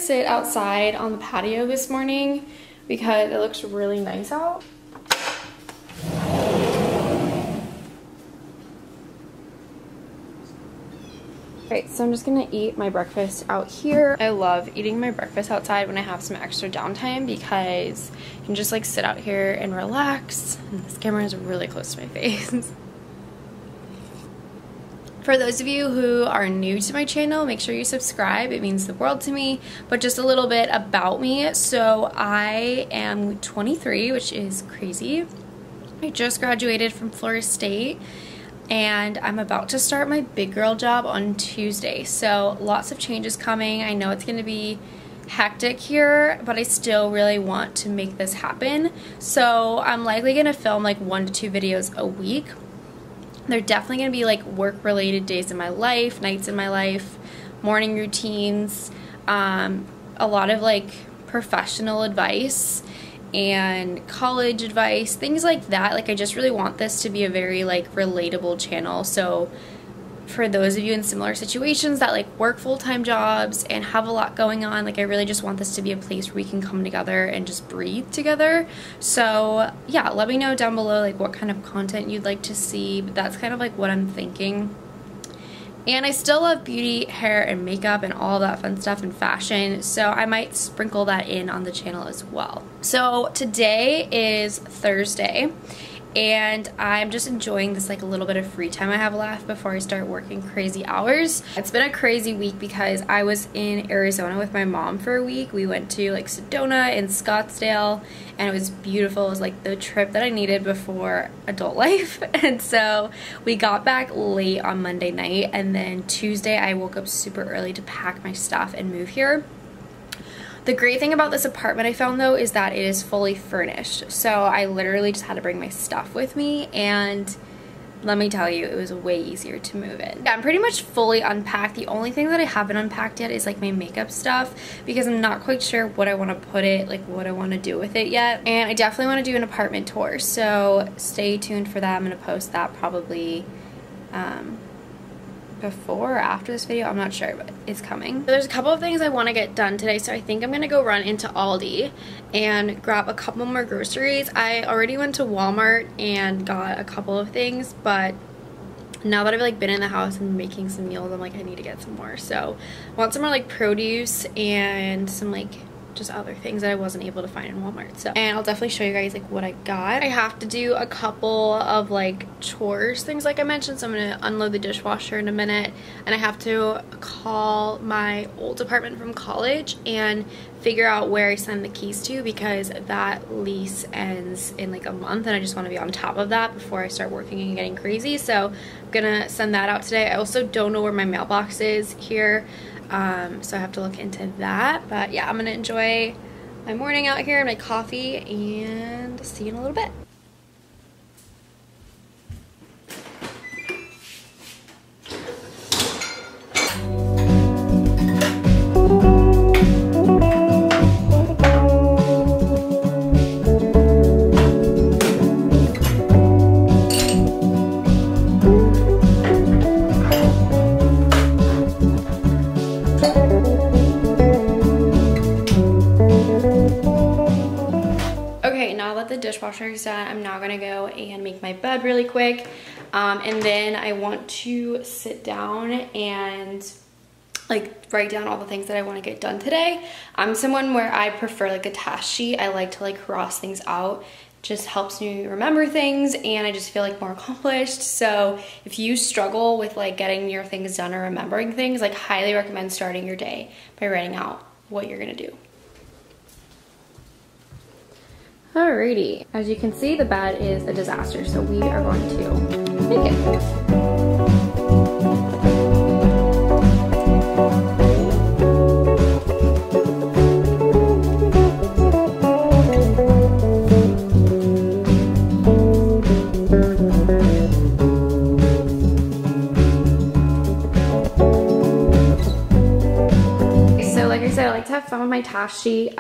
sit outside on the patio this morning because it looks really nice out. Alright, so I'm just gonna eat my breakfast out here. I love eating my breakfast outside when I have some extra downtime because you can just like sit out here and relax. And this camera is really close to my face. For those of you who are new to my channel, make sure you subscribe. It means the world to me. But just a little bit about me. So I am 23, which is crazy. I just graduated from Florida State and I'm about to start my big girl job on Tuesday. So lots of changes coming. I know it's going to be hectic here, but I still really want to make this happen. So I'm likely going to film like 1 to 2 videos a week. They're definitely going to be like work-related days in my life, nights in my life, morning routines, a lot of like professional advice and college advice, things like that. Like I just really want this to be a very like relatable channel. So for those of you in similar situations that like work full-time jobs and have a lot going on, like I really just want this to be a place where we can come together and just breathe together. So yeah, let me know down below like what kind of content you'd like to see, but that's kind of like what I'm thinking. And I still love beauty, hair, and makeup and all that fun stuff and fashion, so I might sprinkle that in on the channel as well. So today is Thursday, and I'm just enjoying this like a little bit of free time I have left before I start working crazy hours. It's been a crazy week because I was in Arizona with my mom for a week. We went to like Sedona and Scottsdale and it was beautiful. It was like the trip that I needed before adult life. And so we got back late on Monday night, and then Tuesday I woke up super early to pack my stuff and move here. The great thing about this apartment I found though is that it is fully furnished. So I literally just had to bring my stuff with me, and let me tell you, it was way easier to move in. Yeah, I'm pretty much fully unpacked. The only thing that I haven't unpacked yet is like my makeup stuff because I'm not quite sure what I want to put it, like what I want to do with it yet. And I definitely want to do an apartment tour. So stay tuned for that. I'm going to post that probably before or after this video, I'm not sure, but it's coming. There's a couple of things I want to get done today, so I think I'm gonna go run into Aldi and grab a couple more groceries. I already went to Walmart and got a couple of things, but now that I've like been in the house and making some meals, I'm like I need to get some more. So I want some more like produce and some like just other things that I wasn't able to find in Walmart. So, and I'll definitely show you guys like what I got. I have to do a couple of like chores, things like I mentioned, so I'm gonna unload the dishwasher in a minute, and I have to call my old apartment from college and figure out where I send the keys to because that lease ends in like a month, and I just want to be on top of that before I start working and getting crazy. So I'm gonna send that out today. I also don't know where my mailbox is here, so I have to look into that. But yeah, I'm gonna enjoy my morning out here and my coffee, and see you in a little bit. Dishwasher is done. I'm now gonna go and make my bed really quick, and then I want to sit down and like write down all the things that I want to get done today. I'm someone where I prefer like a task sheet. I like to like cross things out. Just helps me remember things, and I just feel like more accomplished. So if you struggle with like getting your things done or remembering things, like highly recommend starting your day by writing out what you're gonna do. Alrighty, as you can see, the bed is a disaster, so we are going to make it. So like I said, I like to have fun with my task sheet.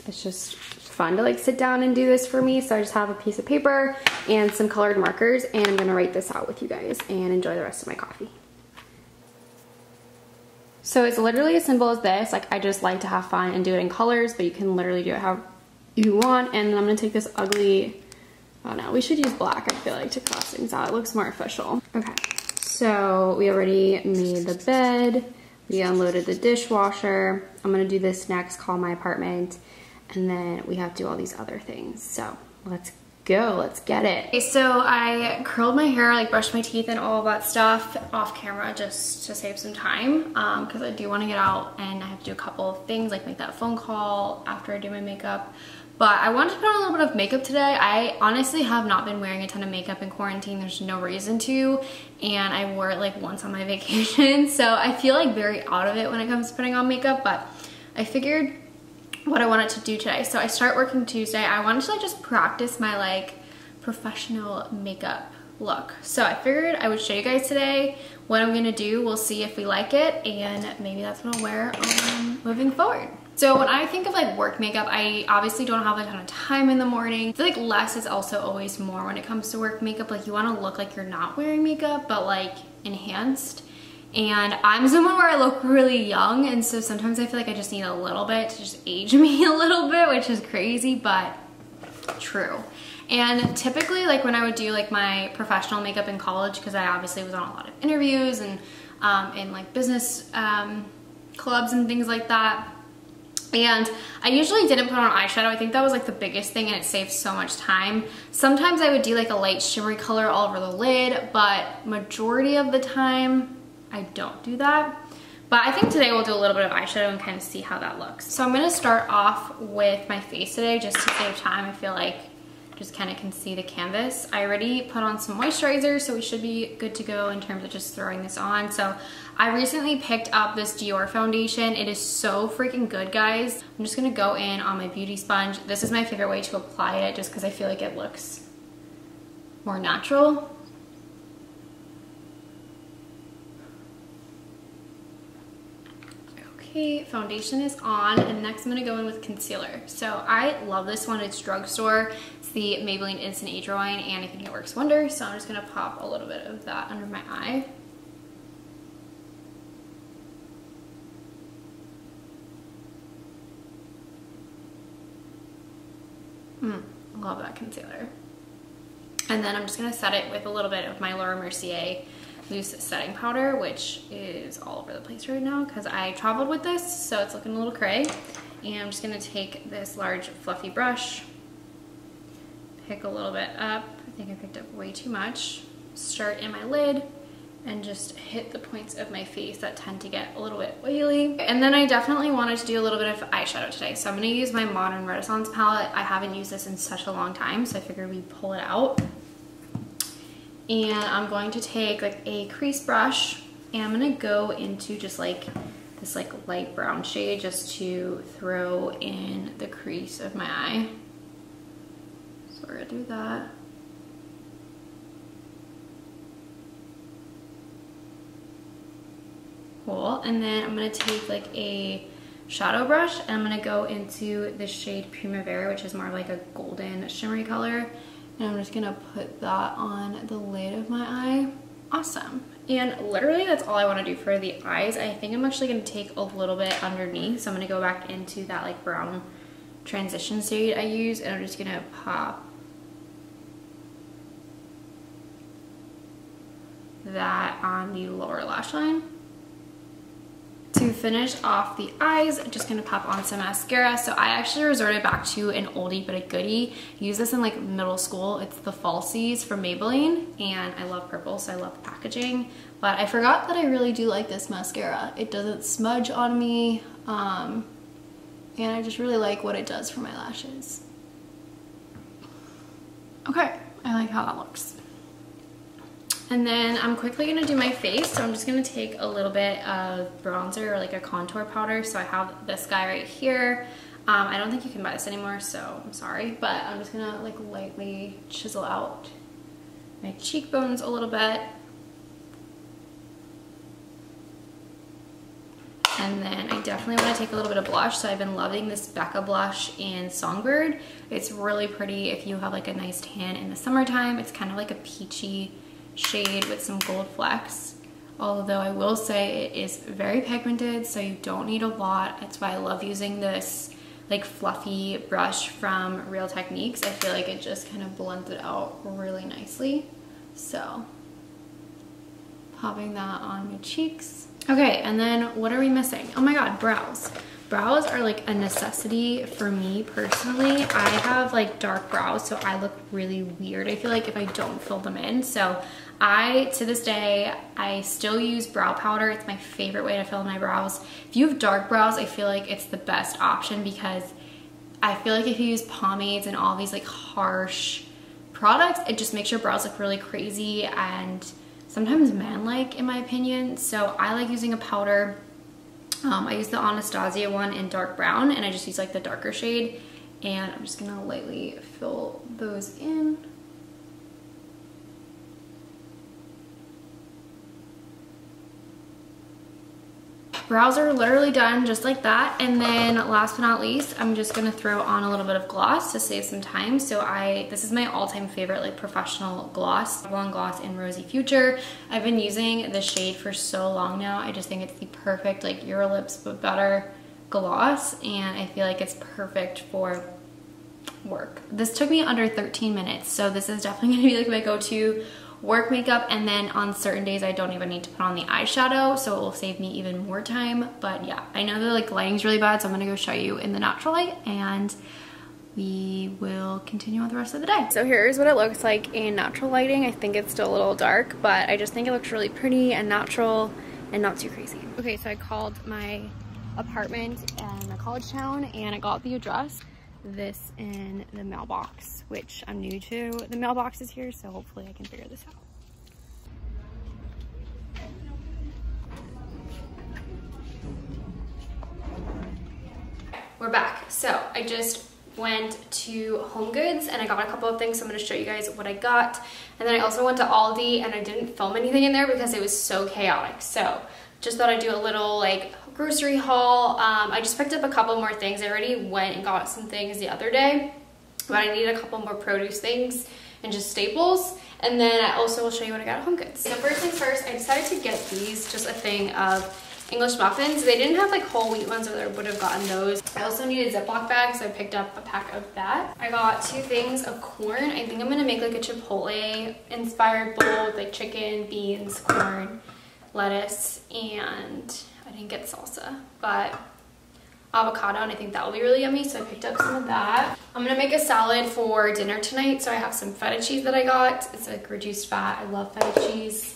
It's just fun to like sit down and do this for me, so I just have a piece of paper and some colored markers, and I'm gonna write this out with you guys and enjoy the rest of my coffee. So it's literally as simple as this. Like, I just like to have fun and do it in colors, but you can literally do it how you want. And then I'm gonna take this ugly, oh no, we should use black, I feel like, to cross things out. It looks more official. Okay, so we already made the bed. We unloaded the dishwasher. I'm gonna do this next, call my apartment, and then we have to do all these other things. So let's go, let's get it. Okay, so I curled my hair, like brushed my teeth and all of that stuff off camera just to save some time, because I do want to get out and I have to do a couple of things, like make that phone call after I do my makeup. But I wanted to put on a little bit of makeup today. I honestly have not been wearing a ton of makeup in quarantine. There's no reason to, and I wore it like once on my vacation, so I feel like very out of it when it comes to putting on makeup. But I figured what I wanted to do today. So I start working Tuesday. I wanted to like just practice my like professional makeup look. So I figured I would show you guys today what I'm gonna do. We'll see if we like it, and maybe that's what I'll wear moving forward. So when I think of like work makeup, I obviously don't have a ton of time in the morning. I feel like less is also always more when it comes to work makeup. Like, you wanna look like you're not wearing makeup, but like enhanced. And I'm someone where I look really young, and so sometimes I feel like I just need a little bit to just age me a little bit, which is crazy, but true. And typically, like when I would do like my professional makeup in college, because I obviously was on a lot of interviews and in like business clubs and things like that, and I usually didn't put on eyeshadow. I think that was like the biggest thing, and it saved so much time. Sometimes I would do like a light shimmery color all over the lid, but majority of the time I don't do that. But I think today we'll do a little bit of eyeshadow and kind of see how that looks. So I'm gonna start off with my face today just to save time. I feel like just kind of can see the canvas. I already put on some moisturizer, so we should be good to go in terms of just throwing this on. So I recently picked up this Dior foundation. It is so freaking good, guys. I'm just gonna go in on my beauty sponge. This is my favorite way to apply it, just because I feel like it looks more natural. Okay, foundation is on, and next I'm gonna go in with concealer. So I love this one. It's drugstore. It's the Maybelline Instant Age Rewind, and I think it works wonders. So I'm just gonna pop a little bit of that under my eye. Love that concealer. And then I'm just gonna set it with a little bit of my Laura Mercier loose setting powder, which is all over the place right now because I traveled with this, so it's looking a little cray. And I'm just gonna take this large fluffy brush, pick a little bit up. I think I picked up way too much. Start in my lid and just hit the points of my face that tend to get a little bit oily. And then I definitely wanted to do a little bit of eyeshadow today, so I'm gonna use my Modern Renaissance palette. I haven't used this in such a long time, so I figured we'd pull it out. And I'm going to take like a crease brush, and I'm gonna go into just like this like light brown shade just to throw in the crease of my eye. So we're gonna do that. Cool. And then I'm gonna take like a shadow brush, and I'm gonna go into the shade Primavera, which is more like a golden shimmery color. And I'm just gonna put that on the lid of my eye. Awesome. And literally that's all I wanna do for the eyes. I think I'm actually gonna take a little bit underneath. So I'm gonna go back into that like brown transition shade I use, and I'm just gonna pop that on the lower lash line. To finish off the eyes, I'm just gonna pop on some mascara. So I actually resorted back to an oldie but a goodie. Use this in like middle school. It's the Falsies from Maybelline, and I love purple, so I love the packaging. But I forgot that I really do like this mascara. It doesn't smudge on me, and I just really like what it does for my lashes. Okay, I like how that looks. And then I'm quickly gonna do my face. So I'm just gonna take a little bit of bronzer or like a contour powder. So I have this guy right here. I don't think you can buy this anymore, so I'm sorry, but I'm just gonna like lightly chisel out my cheekbones a little bit. And then I definitely want to take a little bit of blush. So I've been loving this Becca Blush in Songbird. It's really pretty if you have like a nice tan in the summertime. It's kind of like a peachy shade with some gold flecks. although I will say it is very pigmented, so you don't need a lot. That's why I love using this like fluffy brush from Real Techniques. I feel like it just kind of blends it out really nicely. So popping that on my cheeks. Okay, and then what are we missing? Oh my god, brows. Brows are like a necessity for me personally. I have like dark brows, so I look really weird, I feel like, if I don't fill them in. So to this day, I still use brow powder. It's my favorite way to fill in my brows. If you have dark brows, I feel like it's the best option, because I feel like if you use pomades and all these like harsh products, it just makes your brows look really crazy and sometimes man-like, in my opinion. So I like using a powder. I use the Anastasia one in dark brown, and I just use like the darker shade, and I'm just gonna lightly fill those in. Brows are literally done just like that. And then last but not least, I'm just gonna throw on a little bit of gloss to save some time. So this is my all-time favorite like professional gloss, Maybelline gloss in Rosy Future. I've been using the shade for so long now. I just think it's the perfect like Your Lips but better gloss, and I feel like it's perfect for work. This took me under 13 minutes, so this is definitely gonna be like my go-to work makeup. And then on certain days I don't even need to put on the eyeshadow, so it will save me even more time. But yeah, I know the like lighting's really bad, so I'm gonna go show you in the natural light, and we will continue on the rest of the day. So here's what it looks like in natural lighting. I think it's still a little dark, but I just think it looks really pretty and natural and not too crazy. Okay, so I called my apartment in a college town and I got the address. This in the mailbox, which I'm new to the mailboxes here, so hopefully I can figure this out. We're back. So I just went to Home Goods and I got a couple of things, so I'm going to show you guys what I got. And then I also went to Aldi, and I didn't film anything in there because it was so chaotic. So just thought I'd do a little like grocery haul. I just picked up a couple more things. I already went and got some things the other day, but I need a couple more produce things and just staples. And then I also will show you what I got at Home Goods. So first things first, I decided to get these, just a thing of English muffins. They didn't have like whole wheat ones, or I would have gotten those. I also needed Ziploc bags, so I picked up a pack of that. I got 2 things of corn. I think I'm gonna make like a Chipotle inspired bowl with like chicken, beans, corn, lettuce, and I didn't get salsa, but avocado, and I think that will be really yummy, so I picked up some of that. I'm gonna make a salad for dinner tonight, so I have some feta cheese that I got. It's like reduced fat. I love feta cheese.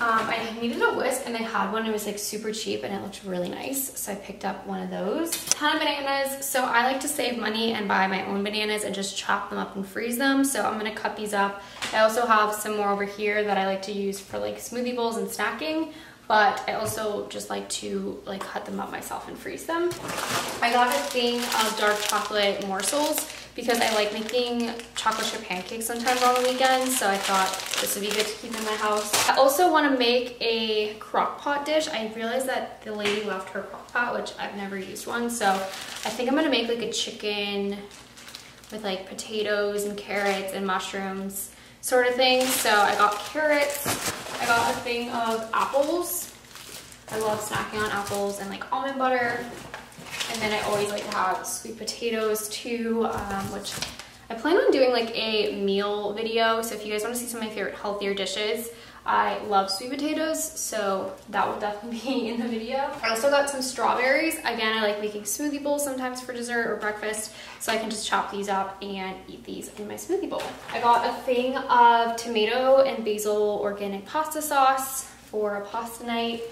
I needed a whisk, and they had one. It was like super cheap and it looked really nice, so I picked up one of those. A ton of bananas. So I like to save money and buy my own bananas and just chop them up and freeze them, so I'm gonna cut these up. I also have some more over here that I like to use for like smoothie bowls and snacking, but I also just like to like cut them up myself and freeze them. I got a thing of dark chocolate morsels because I like making chocolate chip pancakes sometimes on the weekends, so I thought this would be good to keep in my house. I also want to make a crock pot dish. I realized that the lady left her crock pot, which I've never used one, so I think I'm gonna make like a chicken with like potatoes and carrots and mushrooms sort of thing. So I got carrots. I got a thing of apples. I love snacking on apples and like almond butter. And then I always like to have sweet potatoes too, which I plan on doing like a meal video. So if you guys want to see some of my favorite healthier dishes, I love sweet potatoes, so that will definitely be in the video. I also got some strawberries. Again, I like making smoothie bowls sometimes for dessert or breakfast, so I can just chop these up and eat these in my smoothie bowl. I got a thing of tomato and basil organic pasta sauce for a pasta night.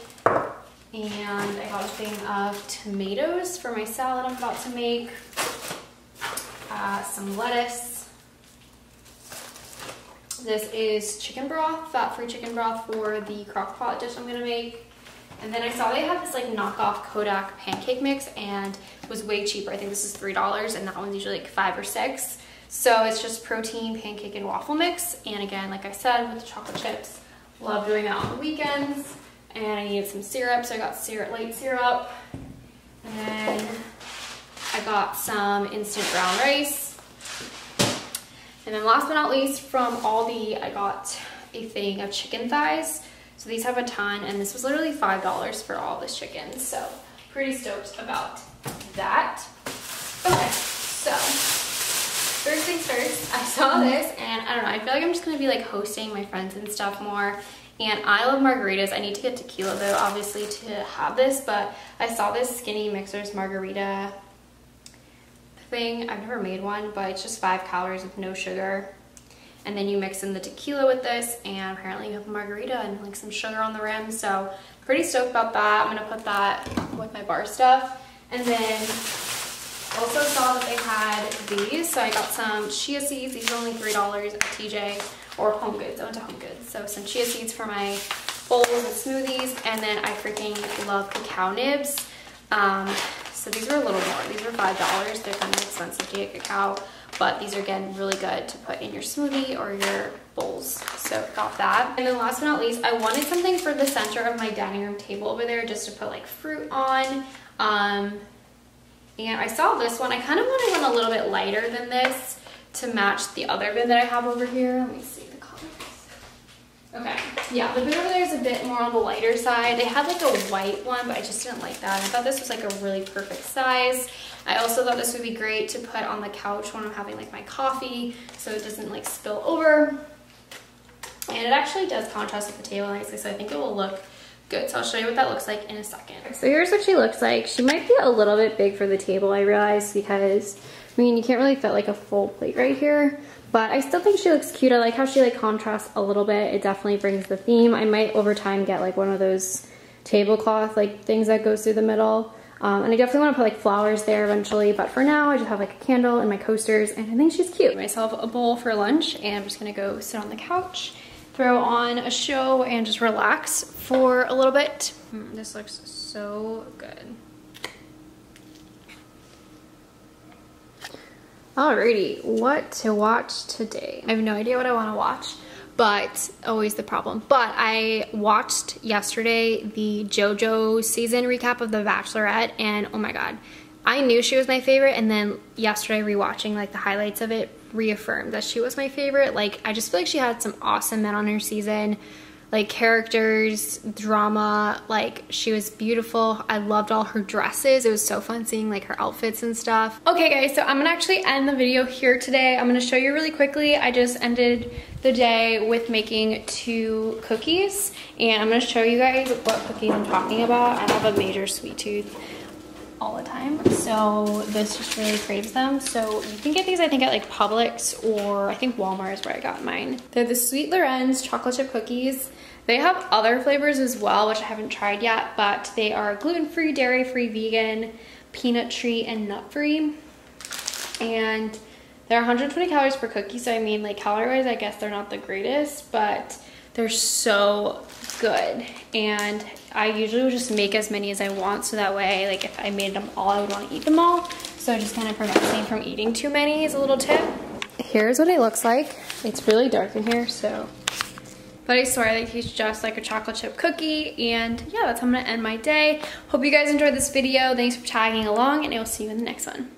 And I got a thing of tomatoes for my salad I'm about to make. Some lettuce. This is chicken broth, fat-free chicken broth for the crock pot dish I'm gonna make. And then I saw they had this like knockoff Kodak pancake mix, and it was way cheaper. I think this is $3 and that one's usually like $5 or $6. So it's just protein, pancake, and waffle mix. And again, like I said, with the chocolate chips, love doing that on the weekends. And I needed some syrup, so I got light syrup. And then I got some instant brown rice. And then last but not least, from Aldi, I got a thing of chicken thighs. So these have a ton, and this was literally $5 for all this chicken. So pretty stoked about that. Okay, so first things first, I saw this, and I don't know, I feel like I'm just gonna be like hosting my friends and stuff more. And I love margaritas. I need to get tequila though, obviously, to have this, but I saw this Skinny Mixers margarita thing. I've never made one, but it's just 5 calories with no sugar. And then you mix in the tequila with this, and apparently you have a margarita and like some sugar on the rim. So pretty stoked about that. I'm gonna put that with my bar stuff. And then also saw that they had these. So I got some Chia Seeds. These are only $3 at TJ or Home Goods. I went to Home Goods. So some Chia Seeds for my bowls and smoothies. And then I freaking love Cacao Nibs. So these were a little more. These were $5. They're kind of expensive to get cacao, but these are, again, really good to put in your smoothie or your bowls. So got that. And then last but not least, I wanted something for the center of my dining room table over there just to put like fruit on. And I saw this one. I kind of wanted one a little bit lighter than this to match the other bin that I have over here. Let me see the colors. Okay, yeah, the bin over there is a bit more on the lighter side. They had like a white one, but I just didn't like that. I thought this was like a really perfect size. I also thought this would be great to put on the couch when I'm having like my coffee, so it doesn't like spill over. And it actually does contrast with the table nicely, so I think it will look good. So I'll show you what that looks like in a second. So here's what she looks like. She might be a little bit big for the table, I realize, because I mean, you can't really fit like a full plate right here, but I still think she looks cute. I like how she like contrasts a little bit. It definitely brings the theme. I might over time get like one of those tablecloth like things that goes through the middle. And I definitely want to put like flowers there eventually, but for now I just have like a candle and my coasters, and I think she's cute. Myself a bowl for lunch, and I'm just gonna go sit on the couch, throw on a show, and just relax for a little bit. This looks so good. Alrighty, what to watch today? I have no idea what I want to watch, but always the problem. But I watched yesterday the JoJo season recap of The Bachelorette, and oh my god, I knew she was my favorite, and then yesterday rewatching like the highlights of it reaffirmed that she was my favorite. Like, I just feel like she had some awesome men on her season, like characters, drama, like she was beautiful. I loved all her dresses. It was so fun seeing like her outfits and stuff. Okay guys, so I'm gonna actually end the video here today. I'm gonna show you really quickly. I just ended the day with making 2 cookies, and I'm gonna show you guys what cookies I'm talking about. I have a major sweet tooth all the time, so this just really craves them. So you can get these, I think, at like Publix, or I think Walmart is where I got mine. They're the Sweet Lorenz chocolate chip cookies. They have other flavors as well, which I haven't tried yet, but they are gluten-free, dairy-free, vegan, peanut-free, and nut-free. And they're 120 calories per cookie, so I mean, like calorie-wise, I guess they're not the greatest, but they're so good. And I usually would just make as many as I want, so that way, like if I made them all, I would want to eat them all. So it just kind of prevents me from eating too many is a little tip. Here's what it looks like. It's really dark in here, so. But I swear they taste just like a chocolate chip cookie. And yeah, that's how I'm gonna end my day. Hope you guys enjoyed this video. Thanks for tagging along, and I will see you in the next one.